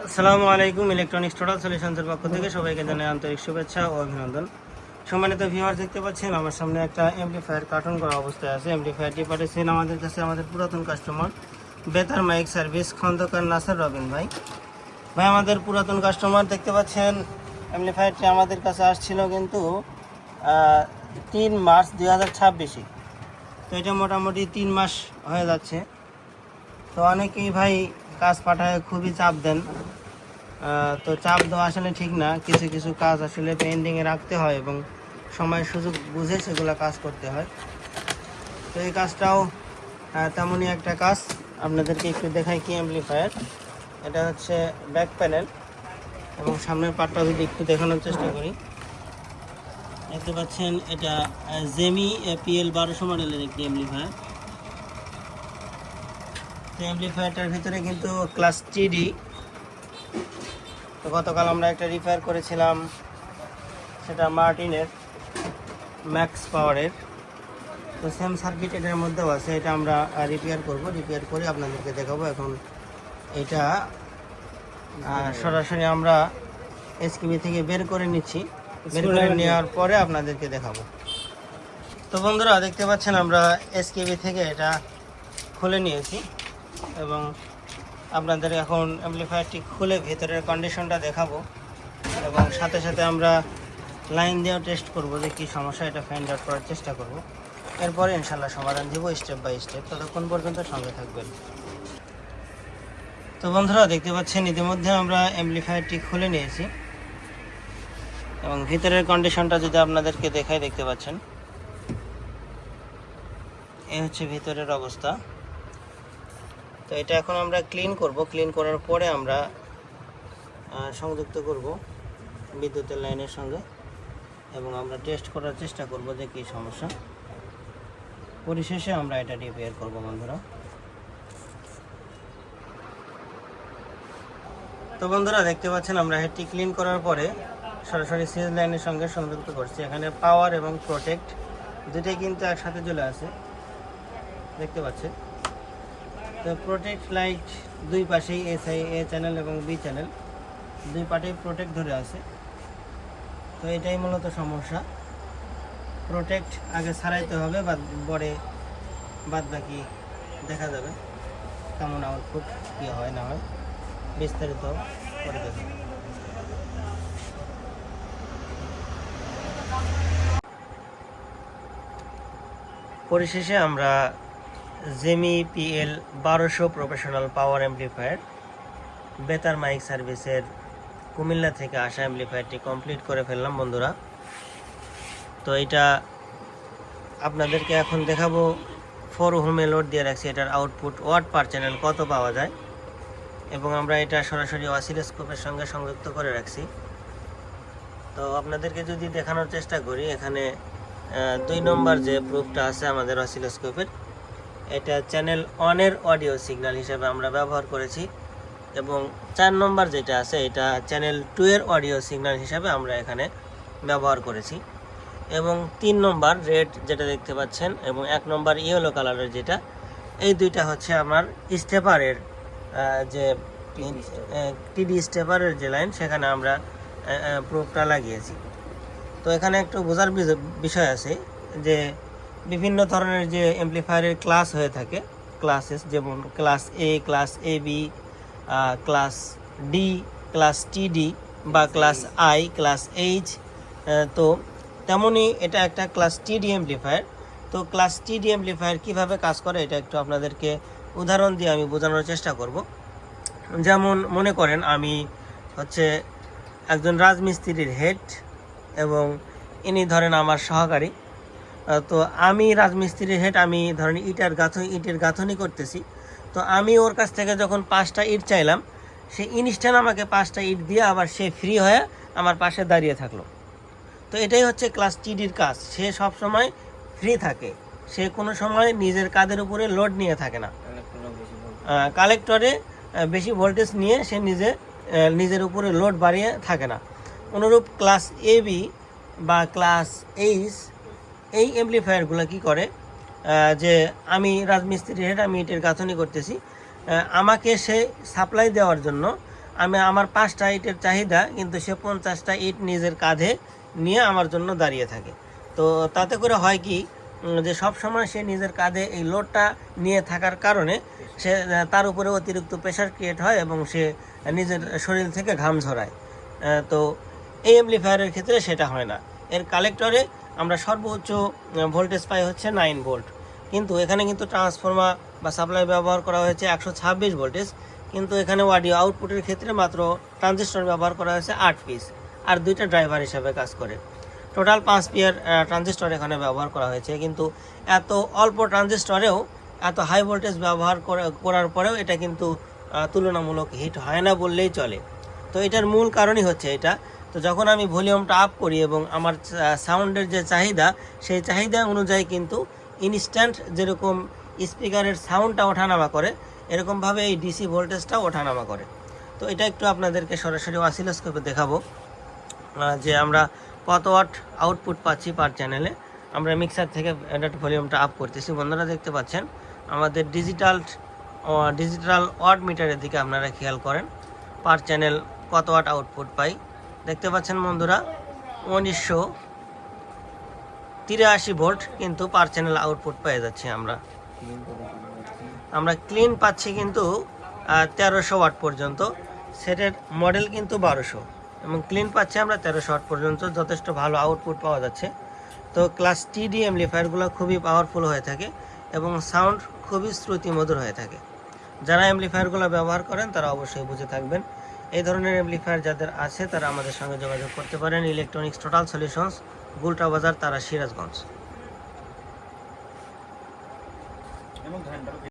আসসালামু আলাইকুম। Electronics total সলিউশনসের পক্ষ থেকে সবাইকে জানাই আন্তরিক শুভেচ্ছা ও অভিনন্দন। সম্মানিত ভিউয়ার, দেখতে পাচ্ছেন আমার সামনে একটা এমপ্লিফায়ার কার্টন করা অবস্থায় আছে। এমপ্লিফায়ারটি পাঠিয়েছেন আমাদের কাছে আমাদের পুরাতন কাস্টমার বেতার মাইক সার্ভিস খন্দকার নাসর রবিন ভাই। আমাদের পুরাতন কাস্টমার, দেখতে পাচ্ছেন এমপ্লিফায়ারটি আমাদের কাছে আসছিল কিন্তু 3 মার্চ 2026। তো এটা মোটামুটি 3 মাস হয়ে যাচ্ছে। তো অনেকেই ভাই কাজ পাঠায় খুবই চাপ দেন। তো চাপ দেওয়া আসলে ঠিক না। কিছু কিছু কাজ আসলে পেন্ডিংয়ে রাখতে হয় এবং সময় সুযোগ বুঝে সেগুলো কাজ করতে হয়। তো এই কাজটাও তেমনই একটা কাজ। আপনাদেরকে একটু দেখাই কি এমপ্লিফায়ার। এটা হচ্ছে ব্যাক প্যানেল এবং সামনের পার্টটা যদি একটু দেখানোর চেষ্টা করি। দেখতে পাচ্ছেন এটা জেমি PL 1200 মডেলের একটি এমপ্লিফায়ার। তো এমপ্লিফায়ারটার ভিতরে কিন্তু ক্লাস টিডি। তো গতকাল আমরা একটা রিপেয়ার করেছিলাম, সেটা মার্টিনের ম্যাক্স পাওয়ারের। তো সেম সার্কিট এটার মধ্যেও আছে। এটা আমরা রিপেয়ার করব, রিপেয়ার করে আপনাদেরকে দেখাবো। এখন এটা সরাসরি আমরা SKB থেকে বের করে নিচ্ছি। বের করে নেওয়ার পরে আপনাদেরকে দেখাবো। তো বন্ধুরা, দেখতে পাচ্ছেন আমরা SKB থেকে এটা খুলে নিয়েছি এবং আপনাদের এখন অ্যাম্প্লিফায়ারটি খুলে ভেতরের কন্ডিশনটা দেখাবো এবং সাথে সাথে আমরা লাইন দিয়েও টেস্ট করব যে কী সমস্যা, এটা ফাইন্ড আউট করার চেষ্টা করব। এরপরে ইনশাল্লাহ সমাধান দিব স্টেপ বাই স্টেপ। ততক্ষণ পর্যন্ত সঙ্গে থাকবেন। তো বন্ধুরা, দেখতে পাচ্ছেন ইতিমধ্যে আমরা অ্যাম্প্লিফায়ারটি খুলে নিয়েছি এবং ভিতরের কন্ডিশনটা যদি আপনাদেরকে দেখাই, দেখতে পাচ্ছেন এই হচ্ছে ভিতরের অবস্থা। তো এটা এখন আমরা ক্লিন করব। ক্লিন করার পরে আমরা সংযুক্ত করব বিদ্যুতের লাইনের সঙ্গে এবং আমরা টেস্ট করার চেষ্টা করব যে কী সমস্যা। পরিশেষে আমরা এটা রিপেয়ার করব বন্ধুরা। তো বন্ধুরা, দেখতে পাচ্ছেন আমরা হেডটি ক্লিন করার পরে সরাসরি সিরিজ লাইনের সঙ্গে সংযুক্ত করছি। এখানে পাওয়ার এবং প্রোটেক্ট দুটোই কিন্তু একসাথে চলে আসে, দেখতে পাচ্ছেন। তো প্রোটেক্ট লাইট দুই পাশেই A চ্যানেল এবং B চ্যানেল দুই পাটেই প্রোটেক্ট ধরে আছে। তো এটাই মূলত সমস্যা। প্রোটেক্ট আগে ছাড়াইতে হবে, বাদ বাকি দেখা যাবে কেমন আউটপুট কী হয় না হয়, বিস্তারিত করে দেবে। পরিশেষে আমরা জেমি PL 1200 প্রফেশনাল পাওয়ার অ্যাম্প্লিফায়ার বেতার মাইক সার্ভিসের কুমিল্লা থেকে আসা অ্যাম্প্লিফায়ারটি কমপ্লিট করে ফেললাম বন্ধুরা। তো এটা আপনাদেরকে এখন দেখাবো। 4 ওহমে লোড দিয়ে রাখছি। এটার আউটপুট ওয়াট পার চ্যানেল কত পাওয়া যায় এবং আমরা এটা সরাসরি অসিলোস্কোপের সঙ্গে সংযুক্ত করে রাখছি। তো আপনাদেরকে যদি দেখানোর চেষ্টা করি, এখানে 2 নম্বর যে প্রুফটা আছে আমাদের অসিলোস্কোপের, এটা চ্যানেল 1 এর অডিও সিগন্যাল হিসেবে আমরা ব্যবহার করেছি এবং 4 নম্বর যেটা আছে এটা চ্যানেল 2 এর অডিও সিগন্যাল হিসেবে আমরা এখানে ব্যবহার করেছি এবং 3 নম্বর রেড যেটা দেখতে পাচ্ছেন এবং 1 নম্বর ইয়েলো কালারের যেটা, এই দুইটা হচ্ছে আমার স্টেপারের যে টিডি স্টেপারের যে লাইন, সেখানে আমরা প্রুফটা লাগিয়েছি। তো এখানে একটু বোঝার বিষয় আছে যে বিভিন্ন ধরনের যে অ্যাম্প্লিফায়ারের ক্লাস হয়ে থাকে, ক্লাসেস, যেমন class A, class AB, class D, class TD বা ক্লাস I, ক্লাস H। তো তেমনই এটা একটা ক্লাস TD অ্যাম্প্লিফায়ার। তো ক্লাস TD অ্যাম্প্লিফায়ার কীভাবে কাজ করে এটা একটু আপনাদেরকে উদাহরণ দিয়ে আমি বোঝানোর চেষ্টা করব। যেমন মনে করেন আমি হচ্ছে একজন রাজমিস্ত্রির হেড এবং ইনি ধরেন আমার সহকারী। তো আমি রাজমিস্ত্রির হেড, আমি ধরেন ইটের গাঁথনি করতেছি। তো আমি ওর কাছ থেকে যখন 5টা ইট চাইলাম, সে ইনস্ট্যান্ট আমাকে 5টা ইট দিয়ে আবার সে ফ্রি হয়ে আমার পাশে দাঁড়িয়ে থাকলো। তো এটাই হচ্ছে ক্লাস টিডির কাজ। সে সব সময় ফ্রি থাকে, সে কোনো সময় নিজের কাঁধের উপরে লোড নিয়ে থাকে না। কালেক্টরে বেশি ভোল্টেজ নিয়ে সে নিজের উপরে লোড বাড়িয়ে থাকে না। অনুরূপ ক্লাস AB বা ক্লাস H এই অ্যাম্প্লিফায়ারগুলো কি করে, যে আমি রাজমিস্ত্রির হেড, আমি ইটের গাঁথনি করতেছি, আমাকে সে সাপ্লাই দেওয়ার জন্য আমার 5টা ইটের চাহিদা, কিন্তু সে 50টা ইট নিজের কাঁধে নিয়ে আমার জন্য দাঁড়িয়ে থাকে। তো তাতে করে হয় কি যে সব সময় সে নিজের কাঁধে এই লোডটা নিয়ে থাকার কারণে সে তার উপরে অতিরিক্ত প্রেশার ক্রিয়েট হয় এবং সে নিজের শরীর থেকে ঘাম ঝরায়। তো এই অ্যাম্পলিফায়ারের ক্ষেত্রে সেটা হয় না। এর কালেক্টরে আমরা সর্বোচ্চ ভোল্টেজ পাই হচ্ছে 9 ভোল্ট, কিন্তু এখানে কিন্তু ট্রান্সফর্মার বা সাপ্লাই ব্যবহার করা হয়েছে 126 ভোল্টেজ, কিন্তু এখানে অডিও আউটপুটের ক্ষেত্রে মাত্র ট্রানজিস্টর ব্যবহার করা হয়েছে 8 পিস, আর 2টা ড্রাইভার হিসাবে কাজ করে। টোটাল 5 পেয়ার ট্রানজিস্টর এখানে ব্যবহার করা হয়েছে, কিন্তু এত অল্প ট্রানজিস্টরেও এত হাই ভোল্টেজ ব্যবহার করার পরেও এটা কিন্তু তুলনামূলক হিট হয় না বললেই চলে। তো এটার মূল কারণই হচ্ছে এটা। তো যখন আমি ভলিউমটা আপ করি এবং আমার সাউন্ডের যে চাহিদা, সেই চাহিদা অনুযায়ী কিন্তু ইনস্ট্যান্ট যেরকম স্পিকারের সাউন্ডটা ওঠানামা করে, এরকমভাবে এই ডিসি ভোল্টেজটাও ওঠানামা করে। তো এটা একটু আপনাদেরকে সরাসরি অসিলোস্কোপে দেখাবো যে আমরা কত ওয়াট আউটপুট পাচ্ছি পার চ্যানেলে। আমরা মিক্সার থেকে এটা ভলিউমটা আপ করতেছি। বন্ধুরা দেখতে পাচ্ছেন আমাদের ডিজিটাল ওয়াট মিটারের দিকে আপনারা খেয়াল করেন পার চ্যানেল কত ওয়াট আউটপুট পাই। দেখতে পাচ্ছেন বন্ধুরা 1983 ভোল্ট কিন্তু পার চ্যানেল আউটপুট পেয়ে যাচ্ছি আমরা ক্লিন পাচ্ছি কিন্তু 1300 ওয়াট পর্যন্ত। সেটের মডেল কিন্তু 1200 এবং ক্লিন পাচ্ছি আমরা 1300 ওয়াট পর্যন্ত, যথেষ্ট ভালো আউটপুট পাওয়া যাচ্ছে। তো ক্লাস টিডি অ্যাম্পলিফায়ারগুলো খুবই পাওয়ারফুল হয়ে থাকে এবং সাউন্ড খুবই শ্রুতিমধুর হয়ে থাকে। যারা অ্যাম্পলিফায়ারগুলো ব্যবহার করেন তারা অবশ্যই বুঝে থাকবেন। এই ধরনের অ্যাম্পলিফায়ার যাদের আছে তারা আমাদের সঙ্গে যোগাযোগ করতে পারেন। ইলেকট্রনিক্স টোটাল সলিউশনস, গুলটা বাজার, তারা সিরাজগঞ্জ।